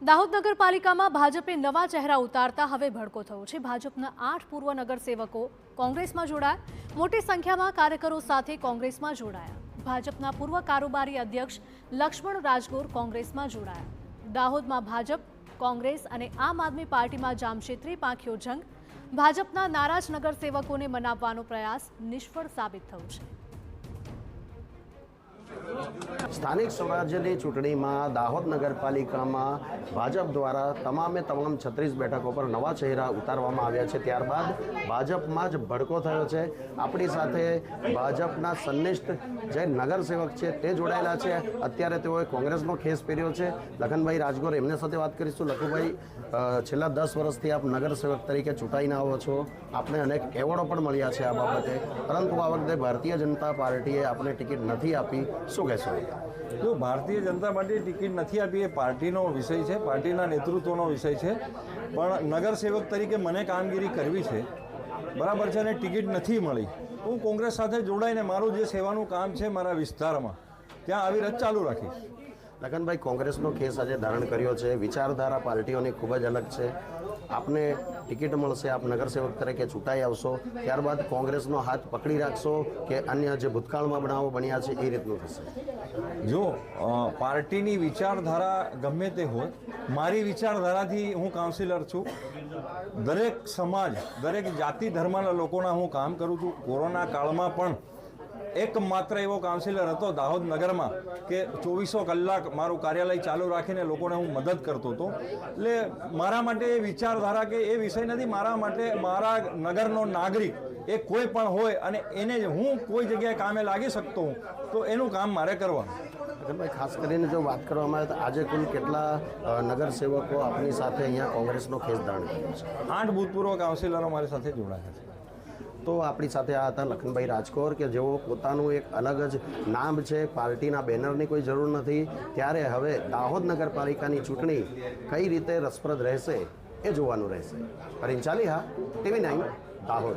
દાહોદ નગરપાલિકામાં ભાજપે નવા ચહેરા ઉતારતા હવે ભડકો થયો છે। ભાજપના 8 પૂર્વ નગરસેવકો કોંગ્રેસમાં જોડાયા। મોટી સંખ્યામાં કાર્યકરો સાથે કોંગ્રેસમાં જોડાયા। ભાજપના પૂર્વ કારોબારી અધ્યક્ષ લક્ષ્મણ રાજગોર કોંગ્રેસમાં જોડાયા। દાહોદમાં ભાજપ, કોંગ્રેસ અને આમ આદમી પાર્ટીમાં જામશેત્રી પાંખ્યો જંગ। ભાજપના નારાજ નગરસેવકોને મનાવવાનો પ્રયાસ નિષ્ફળ સાબિત થયો છે। સ્થાનિક સ્વરાજ્યની ચૂંટણીમાં દાહોદ નગરપાલિકામાં ભાજપ દ્વારા તમામે તમામ 36 બેઠકો પર નવા ચહેરા ઉતારવામાં આવ્યા છે। ત્યારબાદ ભાજપમાં જ ભડકો થયો છે। આપણી સાથે ભાજપના સન્નિષ્ઠ જે નગરસેવક છે તે જોડાયેલા છે। અત્યારે તેઓએ કોંગ્રેસનો ખેસ પહેર્યો છે। લખનભાઈ રાજગોર, એમની સાથે વાત કરીશું। લખુભાઈ, છેલ્લા 10 વર્ષથી આપ નગરસેવક તરીકે ચૂંટાઈને આવો છો। આપને અનેક એવોર્ડો પણ મળ્યા છે આ બાબતે, પરંતુ આ વખતે ભારતીય જનતા પાર્ટીએ આપને ટિકિટ નથી આપી। શું કહેશો? જો ભારતીય જનતા પાર્ટીએ ટિકિટ નથી આપી એ પાર્ટીનો વિષય છે, પાર્ટીના નેતૃત્વનો વિષય છે, પણ નગરસેવક તરીકે મને કામગીરી કરવી છે, બરાબર છે, અને ટિકિટ નથી મળી। હું કોંગ્રેસ સાથે જોડાઈને મારું જે સેવાનું કામ છે મારા વિસ્તારમાં ત્યાં આવી રજ ચાલુ રાખીશ। લખનભાઈ, કોંગ્રેસનો ખેસ આજે ધારણ કર્યો છે। વિચારધારા પાર્ટીઓની ખૂબ જ અલગ છે। આપને ટિકિટ મળશે, આપ નગરસેવક તરીકે ચૂંટાઈ આવશો, ત્યારબાદ કોંગ્રેસનો હાથ પકડી રાખશો કે અન્ય જે ભૂતકાળમાં બનાવો બન્યા છે એ રીતનું થશે? જો પાર્ટીની વિચારધારા ગમે તે હોય, મારી વિચારધારાથી હું કાઉન્સિલર છું। દરેક સમાજ, દરેક જાતિ ધર્મના લોકોના હું કામ કરું છું। કોરોના કાળમાં પણ એકમાત્ર એવો કાઉન્સિલર હતો દાહોદ નગરમાં કે 24 કલાક મારું કાર્યાલય ચાલુ રાખીને લોકોને હું મદદ કરતો હતો। એટલે મારા માટે એ વિચારધારા કે એ વિષય નથી। મારા માટે મારા નગરનો નાગરિક એ કોઈ પણ હોય અને એને હું કોઈ જગ્યાએ કામે લાગી શકતો હું તો એનું કામ મારે કરવાનું। ભાઈ, ખાસ કરીને જો વાત કરવામાં આવે તો આજે કુલ કેટલા નગરસેવકો આપની સાથે અહીંયા કોંગ્રેસનો ખેસ ધારણ કર્યો છે? 8 ભૂતપૂર્વ કાઉન્સિલરો મારી સાથે જોડાયા છે। તો આપણી સાથે આ હતા લખનભાઈ રાજકોર કે જેઓ પોતાનું એક અલગ જ નામ છે, પાર્ટીના બેનરની કોઈ જરૂર નથી। ત્યારે હવે દાહોદ નગરપાલિકાની ચૂંટણી કઈ રીતે રસપ્રદ રહેશે એ જોવાનું રહેશે। પરિંચાલી, હા, TV9 દાહોદ।